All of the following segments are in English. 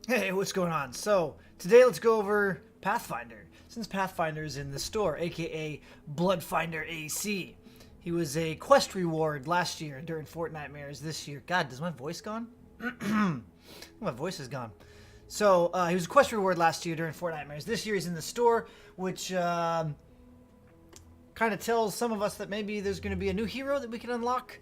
Hey, what's going on? So, today let's go over Pathfinder. Since Pathfinder is in the store, aka Bloodfinder AC. He was a quest reward last year during Fortnite this year. God, does my voice gone? My voice is gone. So, he was a quest reward last year during Fortnite. This year he's in the store, which kind of tells some of us that maybe there's going to be a new hero that we can unlock.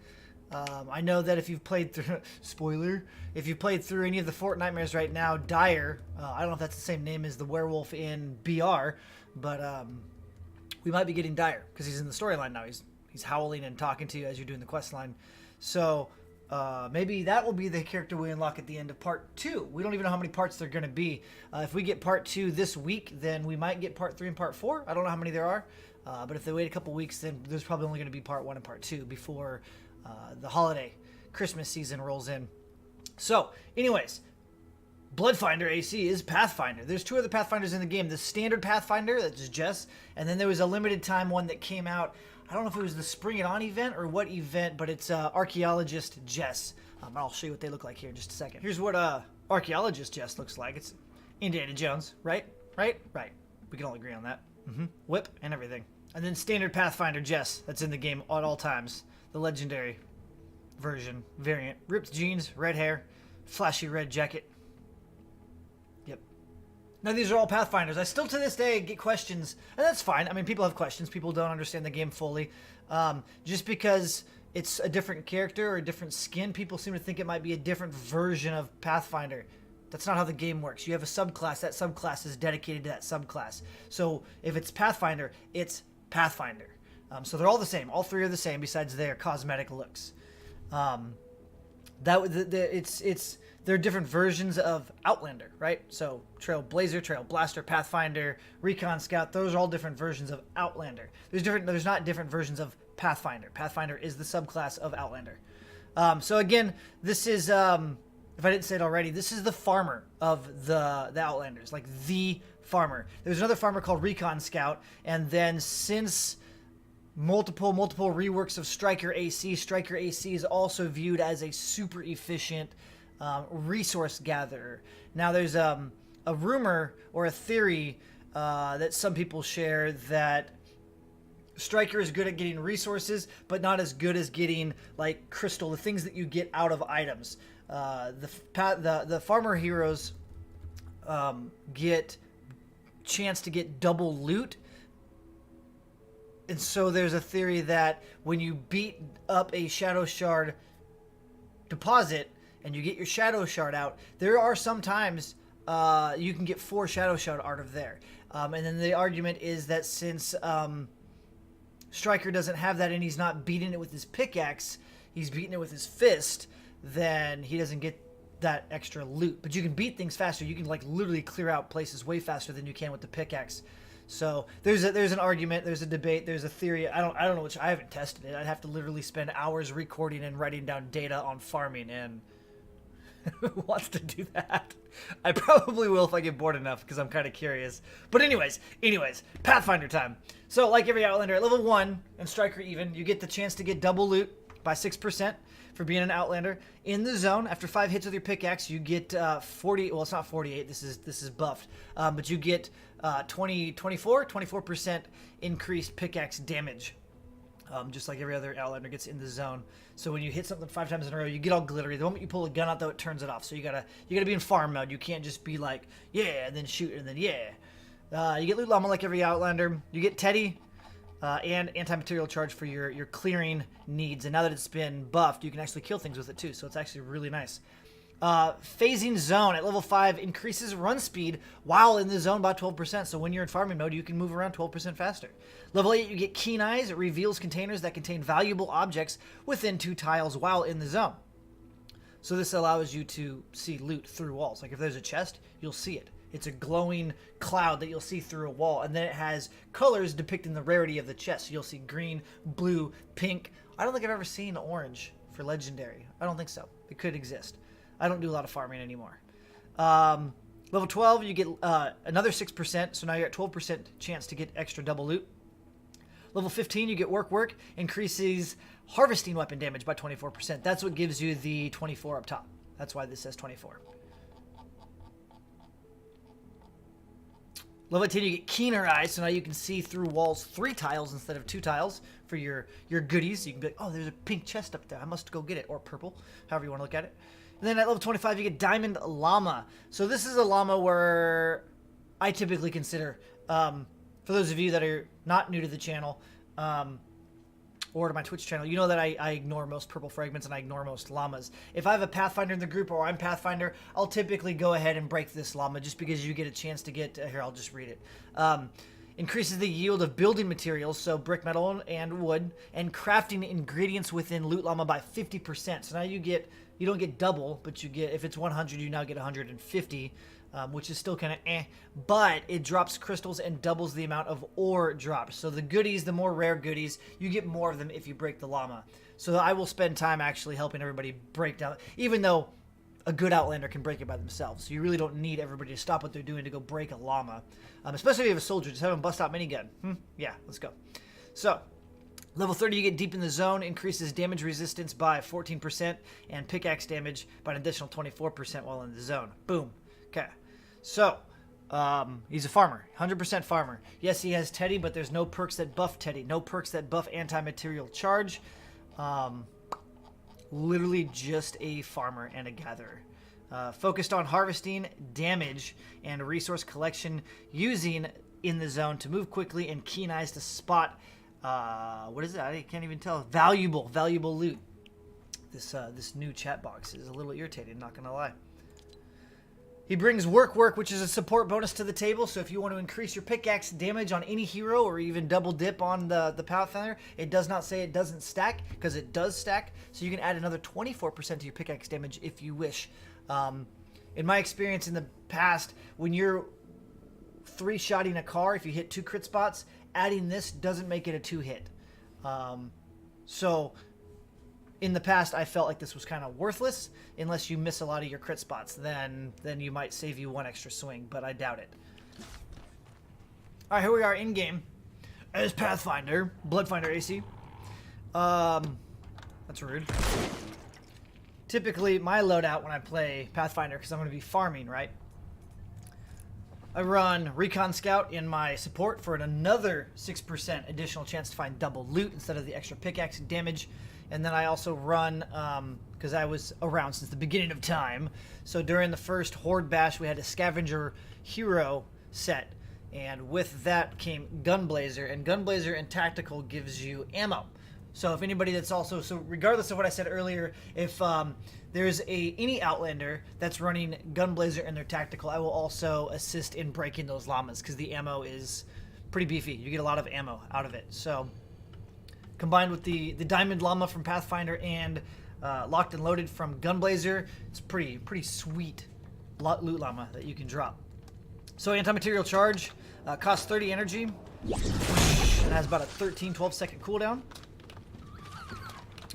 I know that if you've played through, spoiler, if you've played through any of the Fortnite right now, Dire, I don't know if that's the same name as the werewolf in BR, but we might be getting Dire because he's in the storyline now. He's howling and talking to you as you're doing the quest line. So maybe that will be the character we unlock at the end of part 2. We don't even know how many parts they're going to be. If we get part 2 this week, then we might get part 3 and part 4. I don't know how many there are, but if they wait a couple weeks, then there's probably only going to be part 1 and part 2 before the holiday Christmas season rolls in. So, anyways, Bloodfinder AC is Pathfinder. There's 2 other Pathfinders in the game. The standard Pathfinder, that's Jess, and then there was a limited time one that came out. I don't know if it was the Spring It On event or what event, but it's Archaeologist Jess. I'll show you what they look like here in just a second. Here's what Archaeologist Jess looks like. It's Indiana Jones, right? Right? We can all agree on that. Whip and everything. And then standard Pathfinder Jess, that's in the game at all times. The legendary version, variant. Ripped jeans, red hair, flashy red jacket. Yep. Now these are all Pathfinders. I still to this day get questions, and that's fine. I mean, people have questions. People don't understand the game fully. Just because it's a different character or a different skin, people seem to think it might be a different version of Pathfinder. That's not how the game works. You have a subclass. That subclass is dedicated to that subclass. So if it's Pathfinder, it's Pathfinder. So they're all the same. All 3 are the same besides their cosmetic looks. They're different versions of Outlander, right? So Trailblazer, Trail Blaster, Pathfinder, Recon Scout, those are all different versions of Outlander. There's not different versions of Pathfinder. Pathfinder is the subclass of Outlander. So again, this is if I didn't say it already, this is the farmer of the Outlanders, like the farmer. There's another farmer called Recon Scout, and then since multiple reworks of Striker AC is also viewed as a super efficient resource gatherer. Now there's a rumor or a theory that some people share that Striker is good at getting resources, but not as good as getting like crystal, the things that you get out of items. The farmer heroes get chance to get double loot. And so there's a theory that when you beat up a Shadow Shard deposit and you get your Shadow Shard out, there are sometimes you can get 4 Shadow Shard out of there. And then the argument is that since Striker doesn't have that and he's not beating it with his pickaxe, he's beating it with his fist, then he doesn't get that extra loot. But you can beat things faster. You can like literally clear out places way faster than you can with the pickaxe. So there's an argument, there's a debate, there's a theory. I don't know which. I haven't tested it. I'd have to literally spend hours recording and writing down data on farming, and who wants to do that? I probably will if I get bored enough because I'm kind of curious. But anyways, Pathfinder time. So like every Outlander, at level 1 and Striker even, you get the chance to get double loot by 6% for being an Outlander. In the zone, after 5 hits with your pickaxe, you get 40. Well, it's not 48. This is buffed, but you get 24% increased pickaxe damage, just like every other Outlander gets in the zone. So when you hit something 5 times in a row, you get all glittery. The moment you pull a gun out, though, it turns it off. So you gotta be in farm mode. You can't just be like yeah and then shoot and then yeah. You get loot llama like every Outlander. You get Teddy. And anti-material charge for your clearing needs. And now that it's been buffed, you can actually kill things with it too. So it's actually really nice. Phasing zone at level 5 increases run speed while in the zone by 12%. So when you're in farming mode, you can move around 12% faster. Level 8, you get Keen Eyes. It reveals containers that contain valuable objects within 2 tiles while in the zone. So this allows you to see loot through walls. Like if there's a chest, you'll see it. It's a glowing cloud that you'll see through a wall. And then it has colors depicting the rarity of the chest. So you'll see green, blue, pink. I don't think I've ever seen orange for Legendary. I don't think so. It could exist. I don't do a lot of farming anymore. Level 12, you get another 6%. So now you're at 12% chance to get extra double loot. Level 15, you get Work. Increases harvesting weapon damage by 24%. That's what gives you the 24 up top. That's why this says 24. Level 10, you get keener eyes, so now you can see through walls 3 tiles instead of 2 tiles for your goodies. You can be like, oh, there's a pink chest up there. I must go get it. Or purple, however you want to look at it. And then at level 25, you get Diamond Llama. So this is a llama where I typically consider, for those of you that are not new to the channel, or to my Twitch channel, you know that I ignore most purple fragments and I ignore most llamas. If I have a Pathfinder in the group or I'm Pathfinder, I'll typically go ahead and break this llama just because you get a chance to get... here, I'll just read it. Increases the yield of building materials, so brick, metal, and wood, and crafting ingredients within Loot Llama by 50%. So now you don't get double, but you get, if it's 100, you now get 150. Which is still kind of but it drops crystals and doubles the amount of ore dropped. So the goodies, the more rare goodies, you get more of them if you break the llama. So I will spend time actually helping everybody break down, even though a good Outlander can break it by themselves. So you really don't need everybody to stop what they're doing to go break a llama. Especially if you have a soldier, just have them bust out minigun. Yeah, let's go. So, level 30, you get Deep in the Zone, increases damage resistance by 14%, and pickaxe damage by an additional 24% while in the zone. Boom. Okay. So, he's a farmer, 100% farmer. Yes, he has Teddy, but there's no perks that buff Teddy, no perks that buff anti-material charge. Literally just a farmer and a gatherer. Focused on harvesting, damage, and resource collection using in the zone to move quickly and keen eyes to spot, what is it? I can't even tell. Valuable loot. This new chat box is a little irritating, not gonna lie. He brings work, which is a support bonus to the table. So if you want to increase your pickaxe damage on any hero or even double dip on the Pathfinder, it does not say it doesn't stack because it does stack. So you can add another 24% to your pickaxe damage if you wish. In my experience in the past, when you're 3-shotting a car, if you hit 2 crit spots, adding this doesn't make it a 2-hit. So in the past, I felt like this was kind of worthless unless you miss a lot of your crit spots. Then you might save you 1 extra swing, but I doubt it. All right, here we are in game as Pathfinder, bloodfinder AC. That's rude. Typically, my loadout when I play Pathfinder, because I'm going to be farming, right? I run Recon Scout in my support for another 6% additional chance to find double loot instead of the extra pickaxe damage. And then I also run, because I was around since the beginning of time, so during the first Horde Bash, we had a Scavenger Hero set, and with that came Gunblazer, and Gunblazer in Tactical gives you ammo. So if anybody that's also, so regardless of what I said earlier, if there's any Outlander that's running Gunblazer in their Tactical, I will also assist in breaking those llamas, because the ammo is pretty beefy. You get a lot of ammo out of it, so... Combined with the Diamond Llama from Pathfinder and Locked and Loaded from Gunblazer, it's pretty sweet loot llama that you can drop. So anti-material charge costs 30 energy. It has about a 13-12 second cooldown.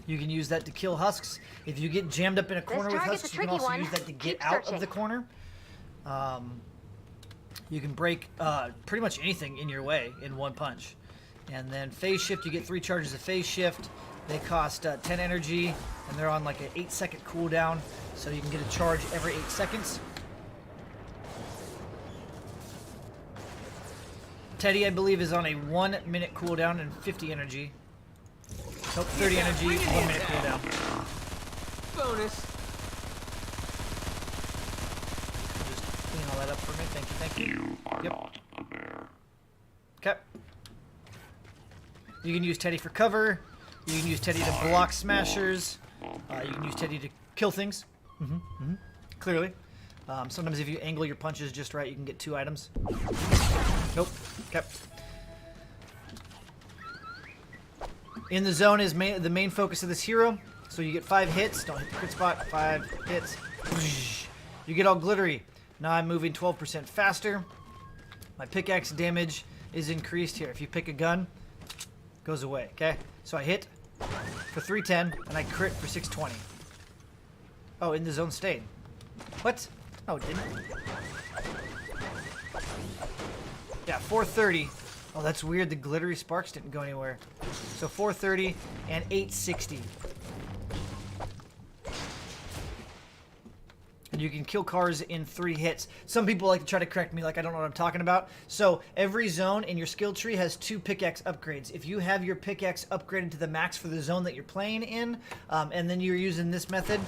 You can use that to kill husks. If you get jammed up in a corner with husks, you can also use that to get out of the corner. You can break pretty much anything in your way in 1 punch. And then phase shift, you get 3 charges of phase shift. They cost 10 energy, and they're on like an 8-second cooldown, so you can get a charge every 8 seconds. Teddy, I believe, is on a 1-minute cooldown and 50 energy. Nope, 30 energy, 1-minute cooldown. Bonus. Just clean all that up for me. Thank you. You are not a bear. Okay. You can use Teddy for cover. You can use Teddy to block smashers. You can use Teddy to kill things. Clearly. Sometimes if you angle your punches just right, you can get 2 items. Nope. Okay. In the zone is the main focus of this hero. So you get 5 hits. Don't hit the crit spot. 5 hits. You get all glittery. Now I'm moving 12% faster. My pickaxe damage is increased here. If you pick a gun, goes away, okay? So I hit for 310, and I crit for 620. Oh, in the zone stayed. What? No, it didn't. Yeah, 430. Oh, that's weird. The glittery sparks didn't go anywhere. So 430 and 860. and you can kill cars in 3 hits. Some people like to try to correct me like I don't know what I'm talking about. So every zone in your skill tree has 2 pickaxe upgrades. If you have your pickaxe upgraded to the max for the zone that you're playing in, and then you're using this method,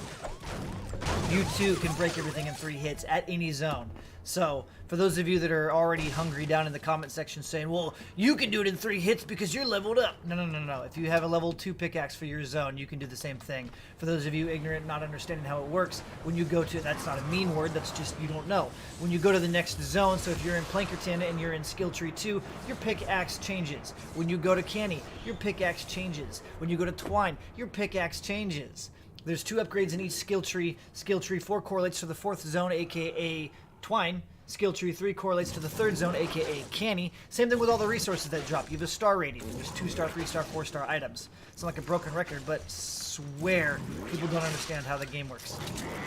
you too can break everything in 3 hits at any zone. So, for those of you that are already hungry down in the comment section saying, well, you can do it in 3 hits because you're leveled up. No. If you have a level 2 pickaxe for your zone, you can do the same thing. For those of you ignorant, not understanding how it works, when you go to, that's not a mean word, that's just you don't know. When you go to the next zone, so if you're in Plankerton and you're in skill tree 2, your pickaxe changes. When you go to Canny, your pickaxe changes. When you go to Twine, your pickaxe changes. There's 2 upgrades in each skill tree. Skill tree 4 correlates to the 4th zone, aka Twine. Skill tree 3 correlates to the 3rd zone, aka Canny. Same thing with all the resources that drop. You have a star rating. There's 2-star, 3-star, 4-star items. It's not like a broken record, but swear people don't understand how the game works.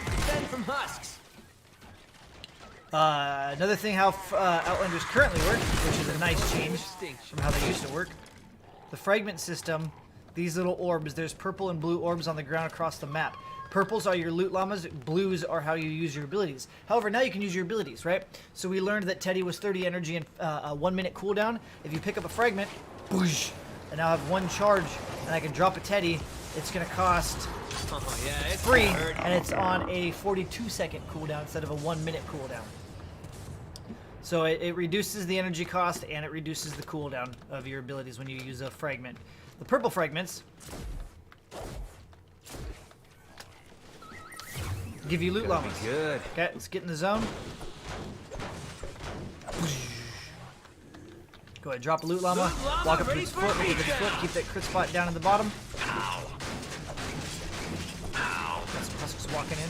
Defend from husks. Another thing how Outlanders currently work, which is a nice change from how they used to work. The Fragment system, these little orbs, there's purple and blue orbs on the ground across the map. Purples are your loot llamas, blues are how you use your abilities. However, now you can use your abilities, right? So we learned that Teddy was 30 energy and a 1-minute cooldown. If you pick up a fragment, boosh, and now I have 1 charge, and I can drop a Teddy, it's gonna cost Oh yeah, it's 3, hurt. and it's on a 42-second cooldown instead of a 1-minute cooldown. So it reduces the energy cost, and it reduces the cooldown of your abilities when you use a fragment. The purple fragments give you loot llamas. Good. Okay, let's get in the zone. Go ahead, drop a loot llama. Loot llama Walk up to ready its for foot, look at its takedown. foot, keep that crit spot down in the bottom. Ow. Ow. Got some husks walking in.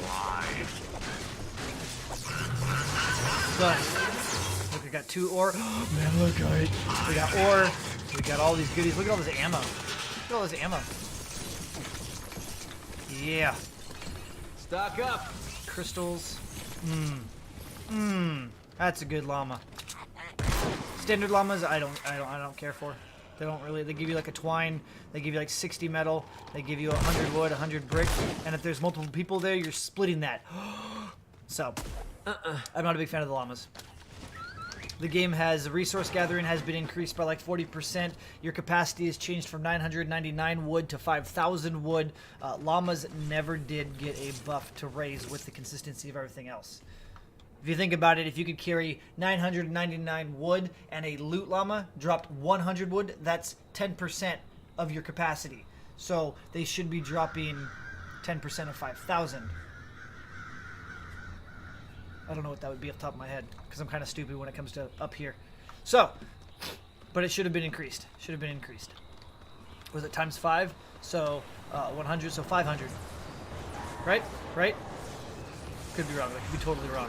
Why? Done. Look, we got 2 ore. Man, look, alright. We got ore. We got all these goodies. Look at all this ammo. Look at all this ammo. Yeah. Stock up. Crystals. That's a good llama. Standard llamas, I don't care for. They don't really. They give you like a twine. They give you like 60 metal. They give you 100 wood, 100 brick. And if there's multiple people there, you're splitting that. So, I'm not a big fan of the llamas. The game has resource gathering has been increased by like 40%. Your capacity has changed from 999 wood to 5,000 wood. Llamas never did get a buff to raise with the consistency of everything else. If you think about it, if you could carry 999 wood and a loot llama dropped 100 wood, that's 10% of your capacity. So they should be dropping 10% of 5,000. I don't know what that would be off the top of my head because I'm kind of stupid when it comes to up here. So, but it should have been increased. Should have been increased. Was it times 5? So 100, so 500. Right? Right? Could be wrong. I could be totally wrong.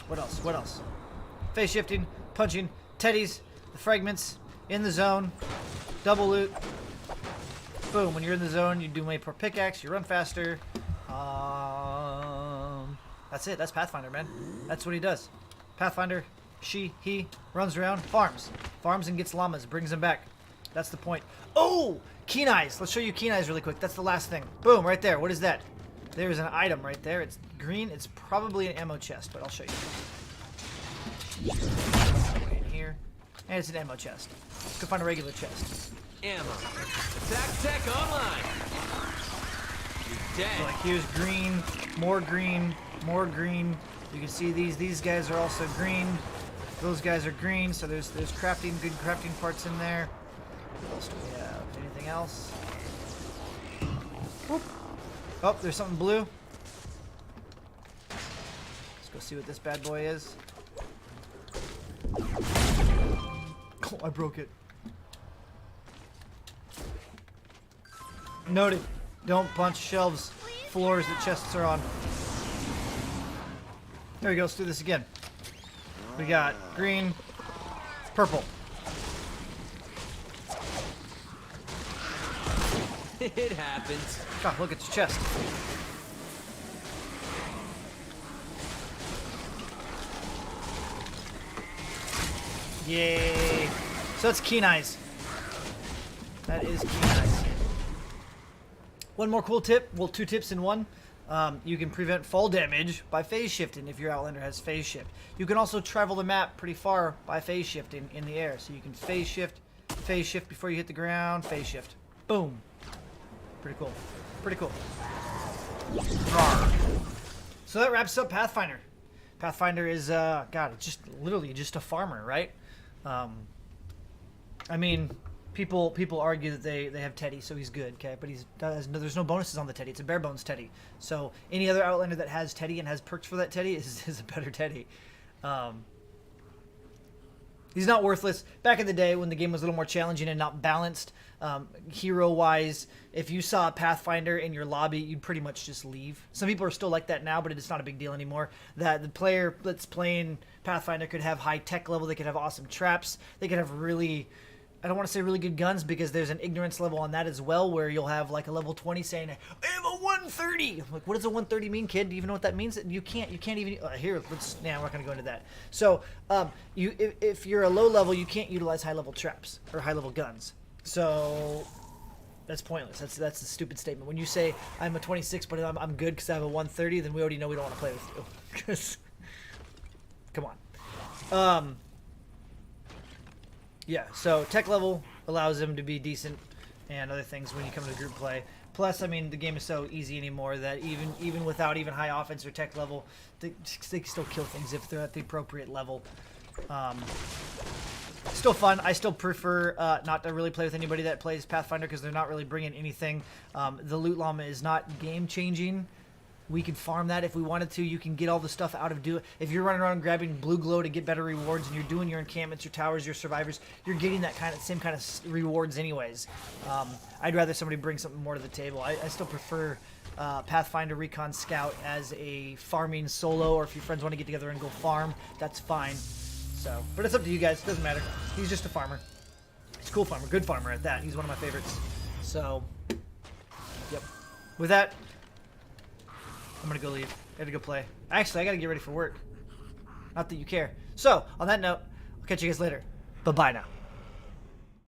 What else? What else? Face shifting, punching, teddies, the fragments, in the zone, double loot. Boom, when you're in the zone, you do way per pickaxe, you run faster. That's it, that's Pathfinder, man. That's what he does. Pathfinder, he runs around, farms. Farms and gets llamas, brings them back. That's the point. Oh! Keen eyes! Let's show you keen eyes really quick. That's the last thing. Boom, right there. What is that? There's an item right there. It's green. It's probably an ammo chest, but I'll show you. In here. And it's an ammo chest. Let's go find a regular chest. Ammo. Attack tech online. You're dead. So like here's green, more green, more green. You can see these guys are also green. Those guys are green, so there's crafting, good crafting parts in there. What else do we have? Anything else? Whoop. Oh, there's something blue. Let's go see what this bad boy is. Oh, I broke it. Noted. Don't punch shelves, floors that chests are on. There we go. Let's do this again. We got green, purple. It happens. God, look at the chest. Yay. So that's keen eyes. That is key, guys. One more cool tip. Well, 2 tips in one. You can prevent fall damage by phase shifting if your Outlander has phase shift. You can also travel the map pretty far by phase shifting in the air. So you can phase shift before you hit the ground, phase shift. Boom. Pretty cool. Pretty cool. So that wraps up Pathfinder. Pathfinder is, God, it's just literally just a farmer, right? I mean, people argue that they have Teddy, so he's good, okay? But there's no bonuses on the Teddy. It's a bare bones Teddy. So any other Outlander that has Teddy and has perks for that Teddy is a better Teddy. He's not worthless. Back in the day when the game was a little more challenging and not balanced, hero-wise, if you saw a Pathfinder in your lobby, you'd pretty much just leave. Some people are still like that now, but it's not a big deal anymore. That the player that's playing Pathfinder could have high tech level, they could have awesome traps, they could have really... I don't want to say really good guns because there's an ignorance level on that as well where you'll have like a level 20 saying, I have a 130. I'm like, what does a 130 mean, kid? Do you even know what that means? You can't even, here, we're not going to go into that. So if you're a low level, you can't utilize high level traps or high level guns. So that's pointless. That's a stupid statement. When you say I'm a 26, but I'm good because I have a 130, then we already know we don't want to play with you. Come on. Yeah, so tech level allows them to be decent and other things when you come to group play. Plus, I mean, the game is so easy anymore that even without even high offense or tech level, they can still kill things if they're at the appropriate level. Still fun. I still prefer not to really play with anybody that plays Pathfinder because they're not really bringing anything. The loot llama is not game-changing. We can farm that if we wanted to. You can get all the stuff out of if you're running around grabbing blue glow to get better rewards and you're doing your encampments, your towers, your survivors, you're getting that same kind of rewards anyways. I'd rather somebody bring something more to the table. I still prefer Pathfinder Recon Scout as a farming solo, or if your friends want to get together and go farm, that's fine. So, but it's up to you guys. It doesn't matter. He's just a farmer. He's a cool farmer, good farmer at that. He's one of my favorites. So, yep. With that, I'm gonna go leave. I gotta go play. Actually, I gotta get ready for work. Not that you care. So, on that note, I'll catch you guys later. Bye-bye now.